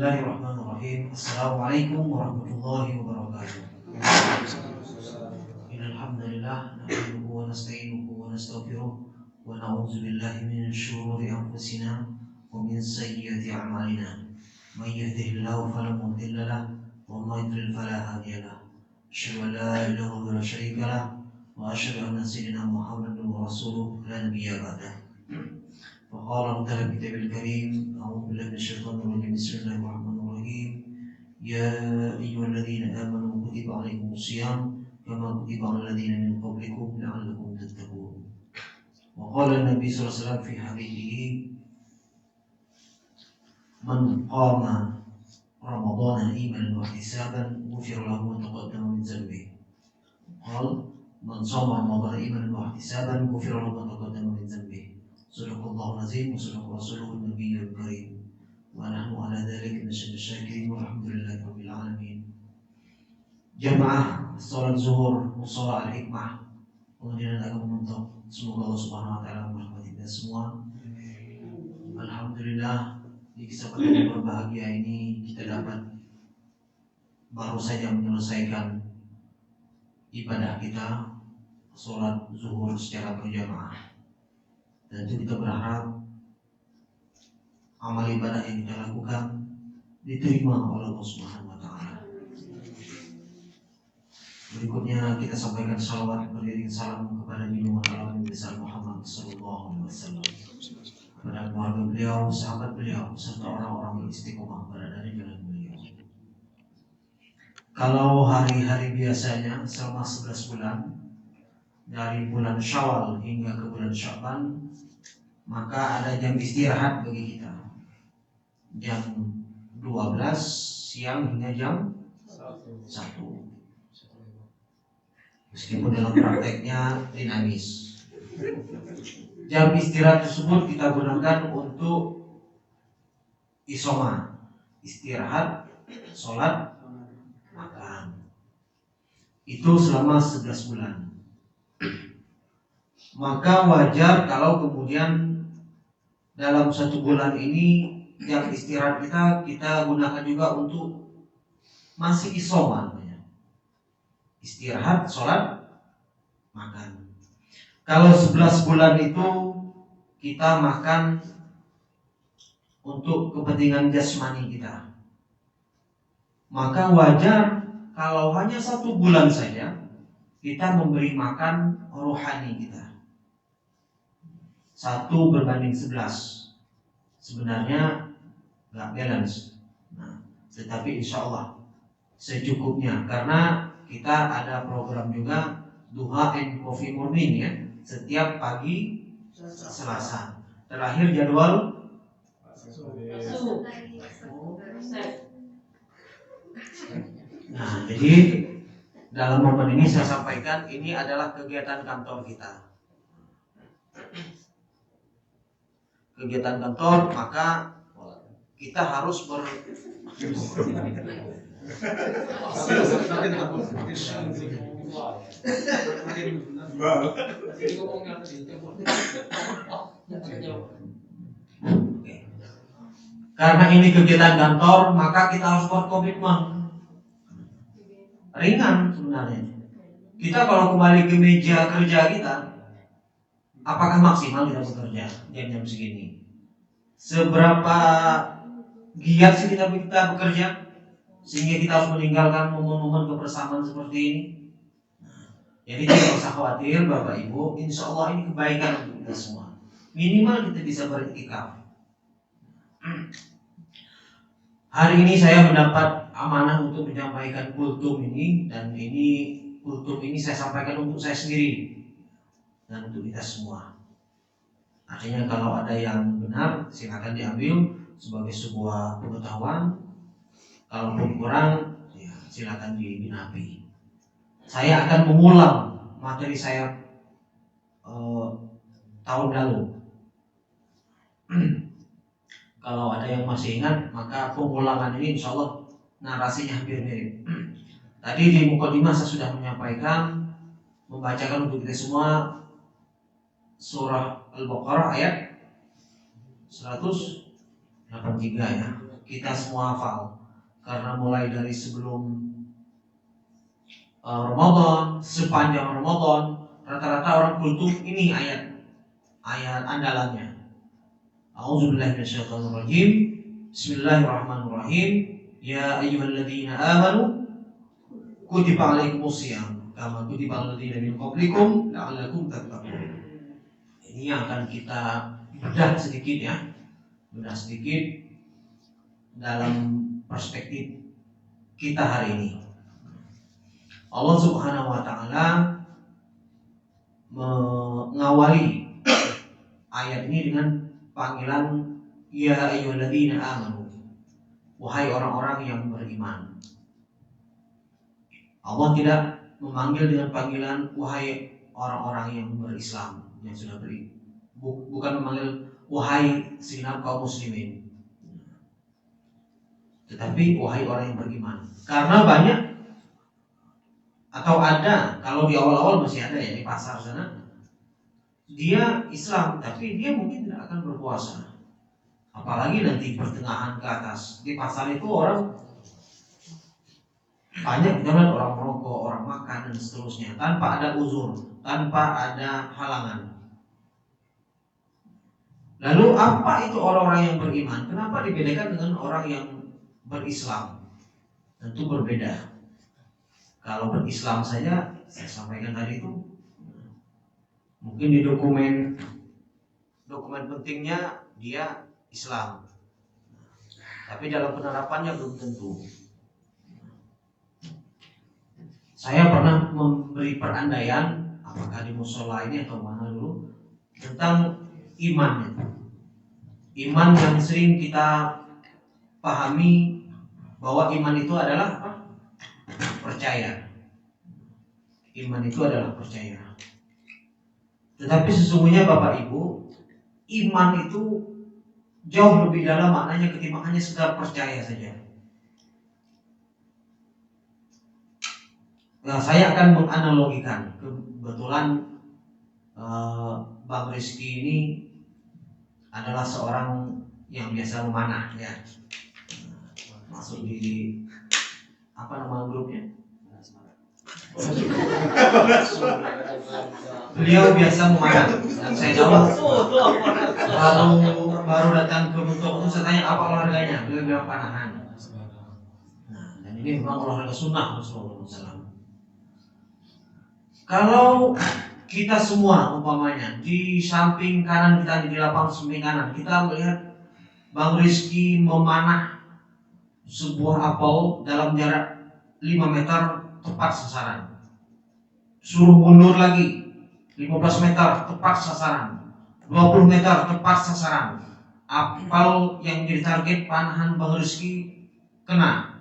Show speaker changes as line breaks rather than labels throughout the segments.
Bismillahirrahmanirrahim. Assalamualaikum warahmatullahi wabarakatuh. Innal hamdalillah nahmaduhu wa nasta'inuhu wa nastaghfiruh wa na'udzu billahi min shururi anfusina wa min sayyiati a'malina. May yahdihillahu fala mudilla lahu wa may yudlil fala hadiya lahu. Asyhadu an la ilaha illallah la syarika lahu wa asyhadu anna sayyidina Muhammadan rasuluhu la nabiyya ba'dahu. وقال تعالى في كتابه الكريم أعوذ بالله من الشيطان الرجيم بسم الله الرحمن الرحيم يا أيها الذين آمنوا كتب عليكم الصيام كما كتب على الذين من قبلكم لعلكم تتقون وقال النبي صلى الله عليه وسلم في حديثه من قام رمضان إيمانا واحتسابا غفر له ما تقدم من ذنبه قال من صام رمضان إيمانا واحتسابا غفر له ما تقدم من ذنبه Sadaqallahul azim wa sadaqa rasuluhun nabiyyul karim wa nahnu ala dzalika minasyadid syakirin walhamdulillahi rabbil alamin. Jamaah salat zuhur musalla al-hikmah pengajian agama mentok, semoga Allah Subhanahu wa taala merahmati kita semua. Alhamdulillah di kesempatan yang berbahagia ini kita dapat baru saja menyelesaikan ibadah kita salat zuhur secara berjamaah. Dan kita berharap amal ibadah yang kita lakukan diterima oleh Allah Subhanahu wa taala. Berikutnya kita sampaikan salawat beriring salam kepada junjungan alam besar Muhammad sallallahu alaihi wasallam, kepada keluarga beliau, sahabat beliau, serta orang-orang yang istiqomah berada di jalan beliau. Kalau hari-hari biasanya selama 11 bulan dari bulan Syawal hingga ke bulan Sya'ban, maka ada jam istirahat bagi kita. Jam 12 siang hingga jam 1. Meskipun dalam prakteknya dinamis. Jam istirahat tersebut kita gunakan untuk isoma, istirahat, sholat, makan. Itu selama 11 bulan. Maka wajar kalau kemudian dalam 1 bulan ini jam istirahat kita gunakan juga untuk masih isoma namanya. Istirahat, sholat, makan. Kalau 11 bulan itu kita makan untuk kepentingan jasmani kita, maka wajar kalau hanya 1 bulan saja kita memberi makan rohani kita. 1 berbanding 11. Sebenarnya gak balance. Nah, tetapi insya Allah secukupnya, karena kita ada program juga Duha and Coffee Morning ya, setiap pagi Selasa. Terakhir jadwal Nah, jadi dalam momen ini saya sampaikan ini adalah kegiatan kantor kita. Kegiatan kantor, maka kita harus karena ini kegiatan kantor, maka kita harus berkomitmen. Ringan sebenarnya. Kita kalau kembali ke meja kerja kita, apakah maksimal kita bekerja jam-jam segini? Seberapa giat sih kita bekerja sehingga kita harus meninggalkan momen-momen kebersamaan seperti ini? Jadi tidak usah khawatir Bapak Ibu, insya Allah ini kebaikan untuk kita semua. Minimal kita bisa beriktikaf. Hari ini saya mendapat amanah untuk menyampaikan kultum ini, dan kultum ini saya sampaikan untuk saya sendiri dan untuk kita semua. Artinya kalau ada yang benar silakan diambil sebagai sebuah pengetahuan. Kalaupun kurang, ya silakan digenapi. Saya akan mengulang materi saya tahun lalu. Kalau ada yang masih ingat, maka pengulangan ini insya Allah narasinya hampir mirip. Tadi di mukadimah saya sudah menyampaikan, membacakan untuk kita semua surah Al-Baqarah ayat 183 ya. kita semua hafal. Karena mulai dari sebelum Ramadan, sepanjang Ramadan, rata-rata orang kultum ini ayat andalannya. A'udzubillahi minasyaitonirrajim. Bismillahirrahmanirrahim. Ya ayyuhalladzina amanu kutiba alaikumusiyam kama kutiba alal ladzina min qablikum la'allakum tattaqun. Ini yang akan kita bedah sedikit dalam perspektif kita hari ini. Allah Subhanahu wa taala mengawali ayat ini dengan panggilan ya ayyuhalladzina amanu, wahai orang-orang yang beriman. Allah tidak memanggil dengan panggilan wahai orang-orang yang berislam, yang sudah bukan memanggil wahai segenap kaum muslimin, tetapi wahai orang yang beriman. Karena banyak atau ada, kalau di awal-awal masih ada ya di pasar sana, dia Islam tapi dia mungkin tidak akan berpuasa. Apalagi nanti pertengahan ke atas, di pasar itu orang banyak jalan, orang merokok, orang makan dan seterusnya, tanpa ada uzur, tanpa ada halangan. Lalu apa itu orang-orang yang beriman? Kenapa dibedakan dengan orang yang berislam? Tentu berbeda. Kalau berislam saja, saya sampaikan tadi itu, mungkin di dokumen pentingnya dia Islam, tapi dalam penerapannya belum tentu. Saya pernah memberi perandaian, apakah di musola ini atau mana dulu, tentang iman. Iman yang sering kita pahami bahwa iman itu adalah apa? Percaya. Iman itu adalah percaya. Tetapi sesungguhnya Bapak Ibu, iman itu jauh lebih dalam maknanya ketimbang hanya sekedar percaya saja. Nah, saya akan menganalogikan. Kebetulan Bang Rizky ini adalah seorang yang biasa memanah, ya. Masuk di apa nama grupnya? Beliau biasa memanah. Dan saya jawab, baru datang ke bentuk itu, saya tanya apa olahraganya? Beliau bilang panahan. Nah, dan ini memang olahraga sunnah Rasulullah SAW. Kalau kita semua umpamanya di samping kanan kita, di lapang samping kanan, kita melihat Bang Rizky memanah sebuah apel dalam jarak 5 meter tepat sasaran. Suruh mundur lagi 15 meter tepat sasaran, 20 meter tepat sasaran. Apel yang jadi target panahan Bang Rizky kena.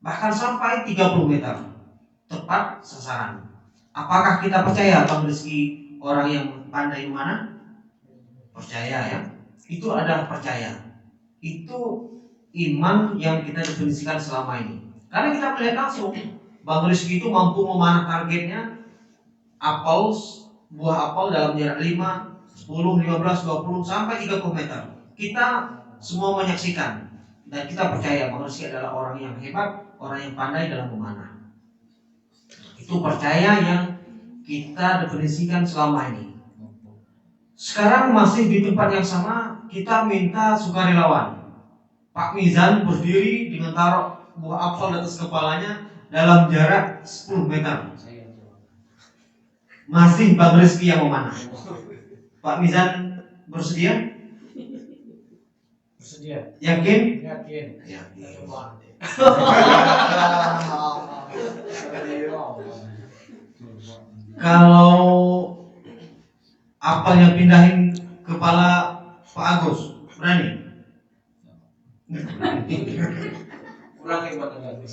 Bahkan sampai 30 meter tepat sasaran. Apakah kita percaya Bang Rizky orang yang pandai memanah? Percaya, ya. Itu adalah percaya. Itu iman yang kita definisikan selama ini. Karena kita melihat langsung Bang Rizky itu mampu memanah targetnya buah apel dalam jarak 5, 10, 15, 20 sampai 30 meter. Kita semua menyaksikan dan kita percaya Bang Rizky adalah orang yang hebat, orang yang pandai dalam memanah. Itu percaya yang kita definisikan selama ini. Sekarang masih di tempat yang sama, kita minta sukarelawan. Pak Mizan berdiri dengan taruh buah apel di atas kepalanya dalam jarak 10 meter. Masih Bang Rizky yang memanah. Pak Mizan bersedia?
Bersedia.
Yakin?
Yakin.
Kalau apelnya pindahin kepala Pak Agus, berani?
Kurang hebat lagi.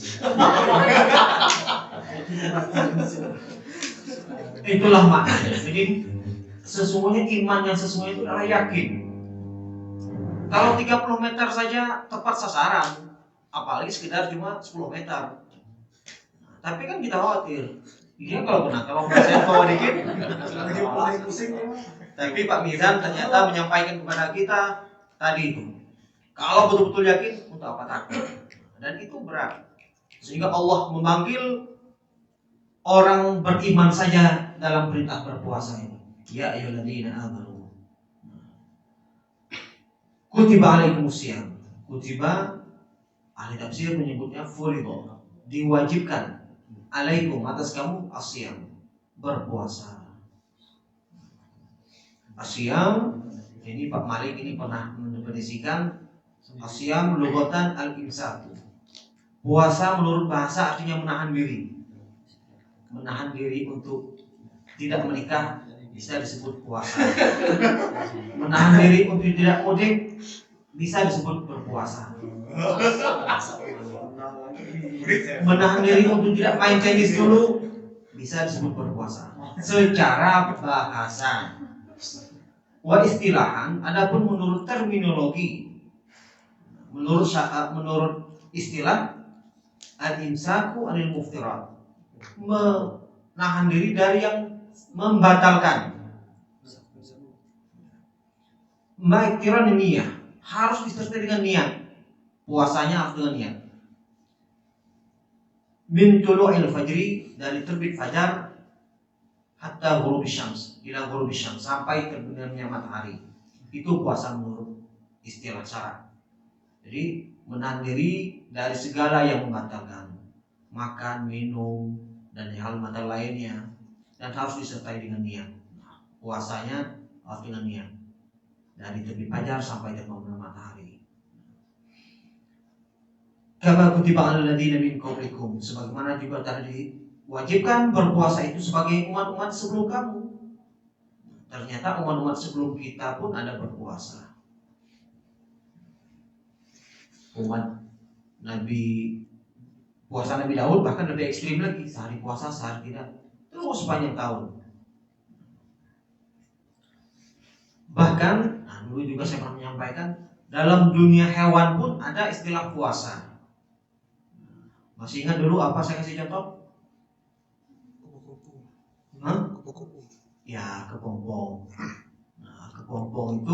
Itulah maknanya. Jadi sesungguhnya iman yang sesungguhnya itu adalah yakin. Kalau 30 meter saja tepat sasaran, apalagi sekitar cuma 10 meter. Tapi kan kita khawatir, dia kalau saya bawa dikit, pusing. Tapi Pak Mizan ternyata menyampaikan kepada kita tadi itu, Kalau betul-betul yakin, untuk apa takut? Dan itu berat. Sehingga Allah memanggil orang beriman saja dalam perintah berpuasa ini. Ya ayyuhalladzina amanu. Kutiba alaikumusiyam. Kutiba, ahli tafsir menyebutnya furiḍa, diwajibkan. Alaikum, atas kamu, asyam, berpuasa. Asyam, ini Pak Malik ini pernah mendefinisikan asyam lughatan al-imsak. Puasa menurut bahasa artinya menahan diri. Menahan diri untuk tidak menikah bisa disebut puasa. Menahan diri untuk tidak mudik bisa disebut berpuasa. Menahan diri untuk tidak main tenis dulu bisa disebut berpuasa. Secara bahasa. Wa istilahan, adapun menurut terminologi, menurut istilah, al-imsaku anil muftirat, menahan diri dari yang membatalkan. Ma'iktiran niyah, harus disertai dengan niat. Puasanya harus dengan niat. Min tulu'il fajri, dari terbit fajar, hatta ghurubis syams, ila ghurubis syams, sampai terbenamnya matahari. Itu puasa menurut istilah syara. Jadi menahan diri dari segala yang membatalkan, makan, minum, dan hal batal lainnya, dan harus disertai dengan niat. Puasanya harus dengan niat, dari terbit fajar sampai terbenamnya matahari. Kama kutiba 'alal ladzina min qablikum, sebagaimana juga tadi wajibkan berpuasa itu sebagai umat-umat sebelum kamu. Ternyata umat-umat sebelum kita pun ada berpuasa. Umat Nabi, puasa Nabi Daud bahkan lebih ekstrim lagi, sehari puasa sehari tidak, terus sepanjang tahun. Bahkan dulu juga saya pernah menyampaikan, dalam dunia hewan pun ada istilah puasa. Masih ingat dulu apa saya kasih contoh? Ya, kepompong. Nah, kepompong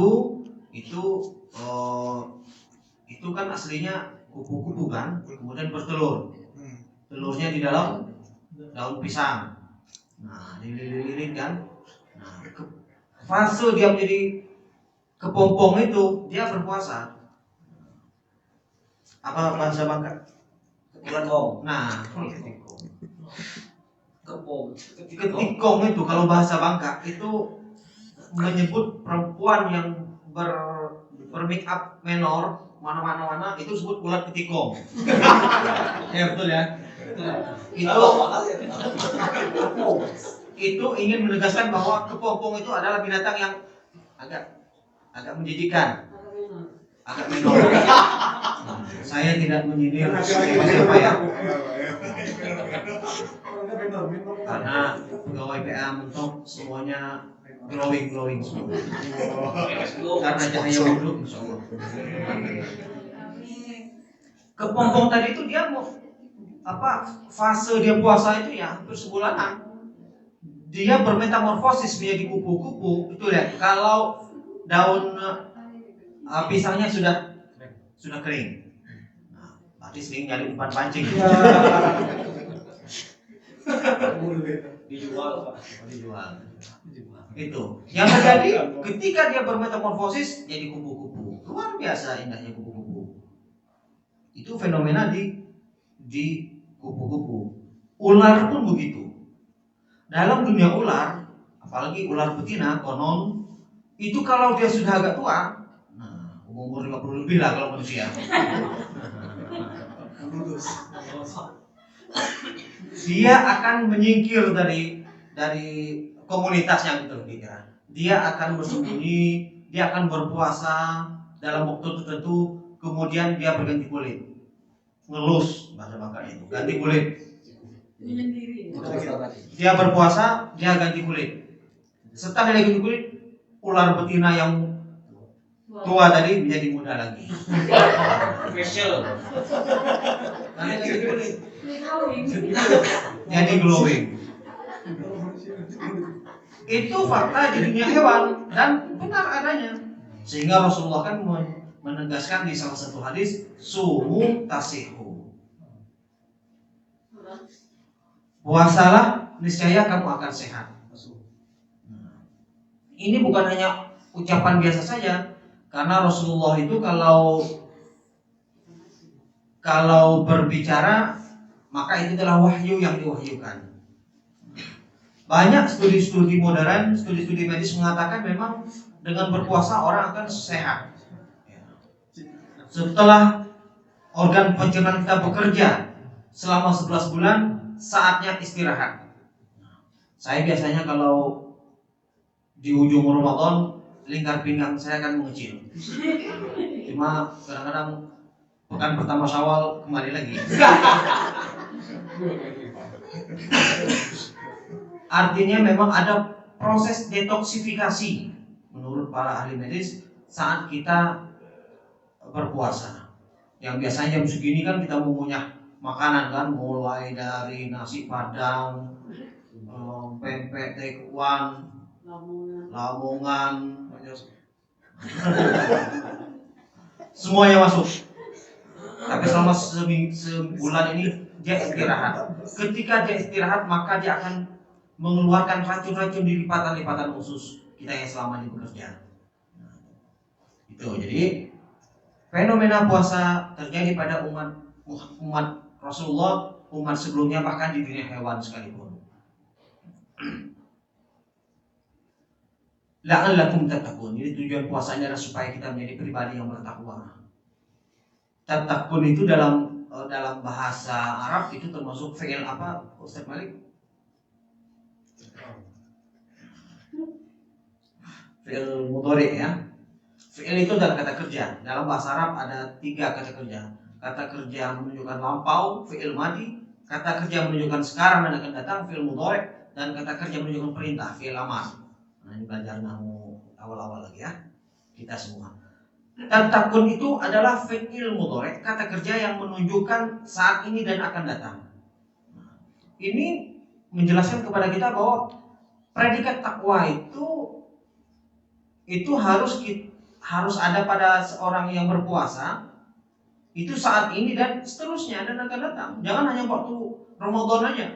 itu kan aslinya kupu-kupu kan, kemudian bertelur. Telurnya di dalam daun pisang. Nah, dililit kan. Nah, fase dia menjadi kepompong itu dia berpuasa. Apa bahasa Bangka?
Ketikong.
Nah, ketikong itu kalau bahasa Bangka itu menyebut perempuan yang bermake up menor mana itu disebut ulat ketikong. Ya betul ya. Itu ingin menegaskan bahwa kepompong itu adalah binatang yang agak menjijikan, agak menor. Saya tidak menyindir siapa ya, karena pegawai PA mentok semuanya glowing semua. Karena cahaya wudhu, insya Allah. Kepompong tadi itu dia mau fase dia puasa itu ya hampir sebulanan. Dia bermetamorfosis menjadi kupu-kupu. Itu lihat, kalau daun pisangnya sudah kering, nah, berarti sering nyari umpan pancing. Dijual. Itu yang terjadi ketika dia bermetamorfosis jadi kupu-kupu. Luar biasa indahnya kupu-kupu. Itu fenomena di kupu-kupu. Ular pun begitu. Dalam dunia ular, apalagi ular betina, konon itu kalau dia sudah agak tua, nah, umur 50 lebih lah kalau manusia, dia akan menyingkir dari komunitasnya gitu kira. Dia akan bersembunyi, dia akan berpuasa dalam waktu tertentu, kemudian dia berganti kulit, ngelus bahasa Bangka itu, ganti kulit. Dia berpuasa, dia ganti kulit. Setelah dia ganti kulit, ular betina yang tua tadi menjadi muda lagi.
Facial.
Ganti kulit. Jadi glowing. Itu fakta di dunia hewan dan benar adanya. Sehingga Rasulullah kan menegaskan di salah satu hadis, sumu tasihu. Puasalah, niscaya kamu akan sehat. Ini bukan hanya ucapan biasa saja, karena Rasulullah itu kalau berbicara maka itu adalah wahyu yang diwahyukan. Banyak studi-studi modern, studi-studi medis mengatakan memang dengan berpuasa orang akan sehat. Setelah organ pencernaan kita bekerja selama 11 bulan, saatnya istirahat. Saya biasanya kalau di ujung Ramadan, lingkar pinggang saya akan mengecil. Cuma kadang-kadang pekan pertama Syawal kembali lagi. Artinya memang ada proses detoksifikasi menurut para ahli medis saat kita berpuasa. Yang biasanya jam segini kan kita mengunyah makanan kan, mulai dari nasi padang, pempek, tekwan, Lamongan, semuanya masuk. Tapi selama sebulan ini dia istirahat. Ketika dia istirahat maka dia akan mengeluarkan racun-racun di lipatan-lipatan usus kita yang selama ini bekerja. Itu jadi fenomena puasa terjadi pada umat Rasulullah, umat sebelumnya, bahkan di dunia hewan sekalipun. La'allakum tattaqun. Jadi tujuan puasanya adalah supaya kita menjadi pribadi yang bertakwa. Tattaqun itu dalam bahasa Arab itu termasuk fi'il apa, Ustaz Malik? Fi'il mudhari ya. Fi'il itu adalah kata kerja. Dalam bahasa Arab ada 3 kata kerja. Kata kerja menunjukkan lampau, fi'il madi. Kata kerja menunjukkan sekarang dan akan datang, fi'il mudhari. Dan kata kerja menunjukkan perintah, fi'il amar. Nah, ini belajar nahwu awal-awal lagi ya, kita semua. Tattaqun itu adalah fi'il mudhari, kata kerja yang menunjukkan saat ini dan akan datang. Ini menjelaskan kepada kita bahwa predikat takwa itu harus ada pada seorang yang berpuasa. Itu saat ini dan seterusnya dan akan datang. Jangan hanya waktu Ramadan aja.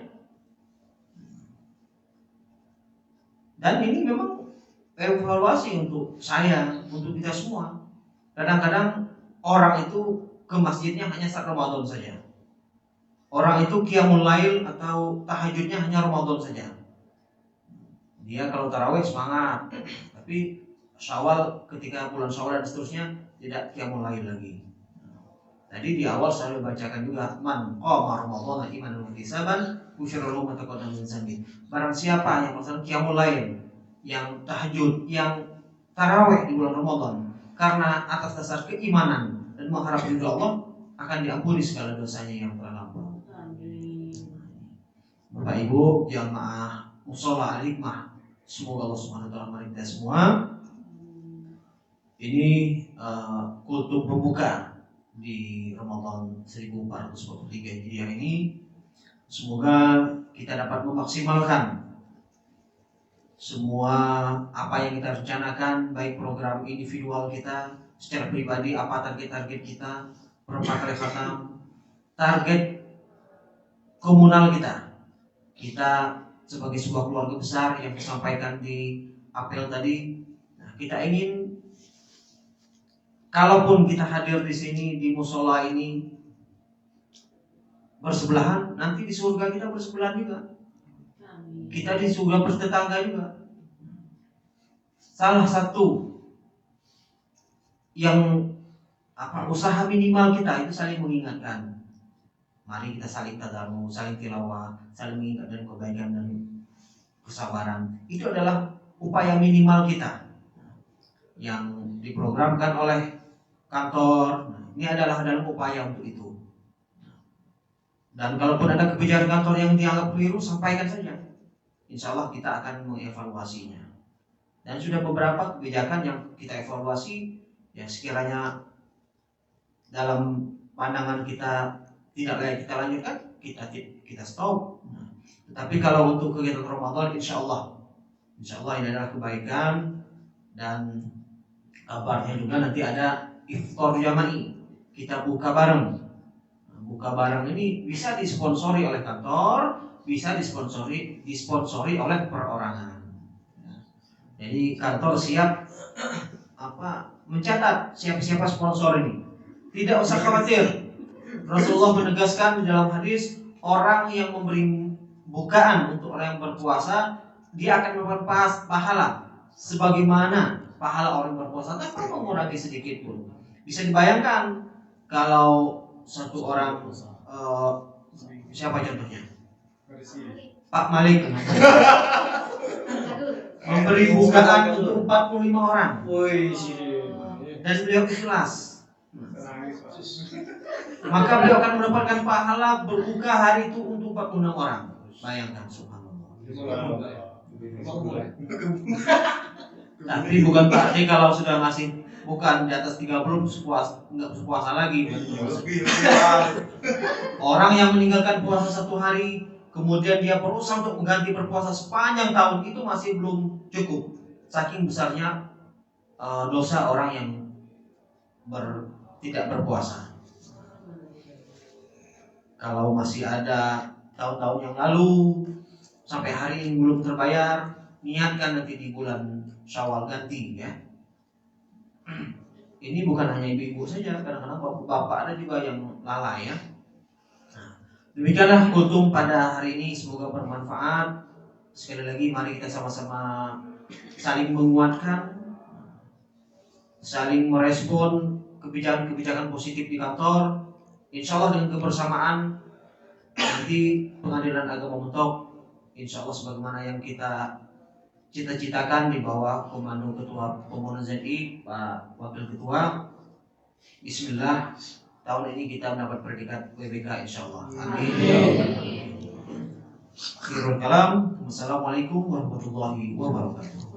Dan ini memang evaluasi untuk saya, untuk kita semua. Kadang-kadang orang itu ke masjidnya hanya saat Ramadan saja. Orang itu qiyamul lail atau tahajudnya hanya Ramadan saja. Dia kalau tarawih semangat, tapi Syawal, ketika bulan Syawal dan seterusnya tidak qiyamul lail lagi. Tadi di awal saya bacakan juga, man qama ramadhana imanan wa ihtisaban busyira lahu ma taqaddama min dzambi. Barang siapa yang melaksanakan qiyamul lail, yang tahajud, yang tarawih di bulan Ramadan karena atas dasar keimanan dan mengharap ridho Allah, akan diampuni segala dosanya yang telah lampau. Bapak Ibu jamaah mushola al-hikmah, semoga Allah Subhanahu wa taala meridai semua. Ini kultum pembuka di Ramadan 1443 Hijriah ini. Semoga kita dapat memaksimalkan semua apa yang kita rencanakan, baik program individual kita secara pribadi, apa target kita, berapa kali khatam, target komunal kita sebagai sebuah keluarga besar yang disampaikan di apel tadi. Nah, kita ingin kalaupun kita hadir di sini di musola ini bersebelahan, nanti di surga kita bersebelahan juga. Kita di surga bertetangga juga. Salah satu yang usaha minimal kita itu saling mengingatkan. Mari kita saling tadarus, saling tilawah, saling mengingat dan kebaikan dan kesabaran. Itu adalah upaya minimal kita yang diprogramkan oleh kantor. Ini adalah dalam upaya untuk itu. Dan kalaupun ada kebijakan kantor yang dianggap keliru, sampaikan saja. Insya Allah kita akan mengevaluasinya. Dan sudah beberapa kebijakan yang kita evaluasi, yang sekiranya dalam pandangan kita tidak layak kita lanjutkan, kita stop. Tetapi kalau untuk kegiatan Ramadan, insya Allah ini adalah kebaikan. Dan kabarnya juga nanti ada iftar jama'i, kita buka bareng. Buka bareng ini bisa disponsori oleh kantor, bisa disponsori oleh perorangan. Jadi kantor siap mencatat siapa sponsor ini. Tidak usah khawatir. Rasulullah menegaskan di dalam hadis, orang yang memberi bukaan untuk orang yang berpuasa, dia akan mendapatkan pahala sebagaimana pahala orang yang berpuasa tanpa mengurangi sedikit pun. Bisa dibayangkan kalau satu orang siapa contohnya? Pak Malik memberi bukaan untuk 45 orang dan beliau ikhlas, maka beliau akan mendapatkan pahala berbuka hari itu untuk 46 orang. Bayangkan, subhanallah. Tapi bukan berarti kalau sudah masih bukan di atas 30 nggak puasa lagi. Orang yang meninggalkan puasa satu hari, kemudian dia berusaha untuk mengganti berpuasa sepanjang tahun, itu masih belum cukup. Saking besarnya dosa orang yang tidak berpuasa. Kalau masih ada tahun-tahun yang lalu sampai hari ini belum terbayar, niatkan nanti di bulan Syawal ganti ya. Ini bukan hanya ibu-ibu saja, kadang-kadang bapak ada juga yang lalai ya. Demikianlah kutum pada hari ini, semoga bermanfaat. Sekali lagi mari kita sama-sama saling menguatkan, saling merespon kebijakan-kebijakan positif di kantor. Insya Allah dengan kebersamaan nanti Pengadilan Agama Mentok, insya Allah sebagaimana yang kita cita-citakan di bawah komando Ketua Pemohon ZI, Pak Wakil Ketua. Bismillah, tahun ini kita mendapat predikat WBK insya Allah. Amin. Akhirul kalam. Wassalamualaikum warahmatullahi wabarakatuh.